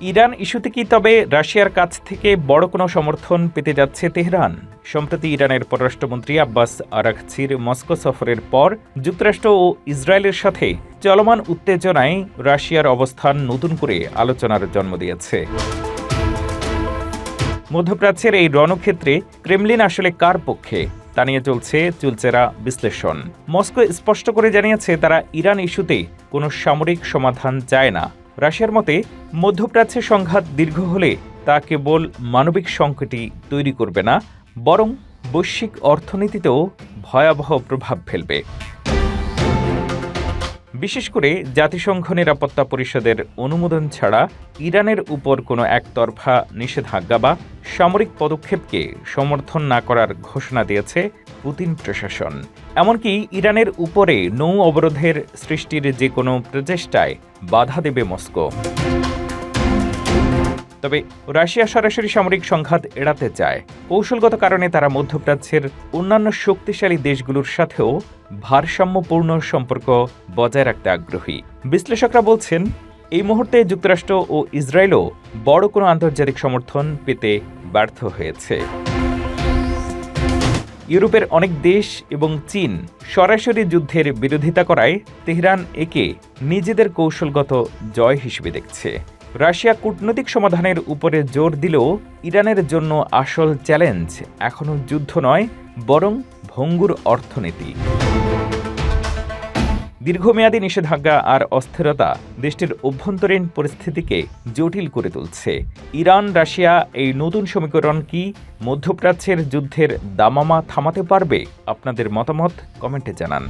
Iran ইস্যুতে কি তবে রাশিয়ার কাছ থেকে বড় কোনো সমর্থন পেতে যাচ্ছে তেহরান? সম্প্রতি ইরানের পররাষ্ট্রমন্ত্রী আব্বাস আরাঘচির মস্কো সফরের পর যুক্তরাষ্ট্র ও ইসরায়েলের সাথে চলমান উত্তেজনায় রাশিয়ার অবস্থান নতুন করে আলোচনার জন্ম দিয়েছে। মধ্যপ্রাচ্যের এই রণক্ষেত্রে ক্রেমলিন আসলে কার পক্ষে তা নিয়ে চলছে চুলচেরা বিশ্লেষণ। মস্কো স্পষ্ট করে জানিয়েছে তারা ইরান ইস্যুতে কোনো সামরিক সমাধান চায় না। রাশিয়ার মতে মধ্যপ্রাচ্যে সংঘাত দীর্ঘ হলে তা কেবল মানবিক সংকটই তৈরি করবে না, বরং বৈশ্বিক অর্থনীতিতেও ভয়াবহ প্রভাব ফেলবে। বিশেষ করে জাতিসংঘ নিরাপত্তা পরিষদের অনুমোদন ছাড়া ইরানের উপর কোনো একতরফা নিষেধাজ্ঞা বা সামরিক পদক্ষেপকে সমর্থন না করার ঘোষণা দিয়েছে পুতিন প্রশাসন। এমনকি ইরানের উপরে নৌ অবরোধের সৃষ্টির যে কোনো প্রচেষ্টায় বাধা দেবে মস্কো। তবে রাশিয়া সরাসরি সামরিক সংঘাত এড়াতে চায়। কৌশলগত কারণে তারা মধ্যপ্রাচ্যের অন্যান্য শক্তিশালী দেশগুলোর সাথেও ভারসাম্যপূর্ণ সম্পর্ক বজায় রাখতে আগ্রহী। বিশ্লেষকরা বলছেন, এই মুহূর্তে যুক্তরাষ্ট্র ও ইসরায়েলও বড় কোনো আন্তর্জাতিক সমর্থন পেতে ব্যর্থ হয়েছে। ইউরোপের অনেক দেশ এবং চীন সরাসরি যুদ্ধের বিরোধিতা করায় তেহরান একে নিজেদের কৌশলগত জয় হিসেবে দেখছে। রাশিয়া কূটনৈতিক সমাধানের উপরে জোর দিলেও ইরানের জন্য আসল চ্যালেঞ্জ এখনও যুদ্ধ নয়, বরং ভঙ্গুর অর্থনীতি। দীর্ঘমেয়াদী নিষেধাজ্ঞা আর অস্থিরতা দেশটির অভ্যন্তরীণ পরিস্থিতিকে জটিল করে তুলছে। ইরান রাশিয়া এই নতুন সমীকরণ কি মধ্যপ্রাচ্যের যুদ্ধের দামামা থামাতে পারবে? আপনাদের মতামত কমেন্টে জানান।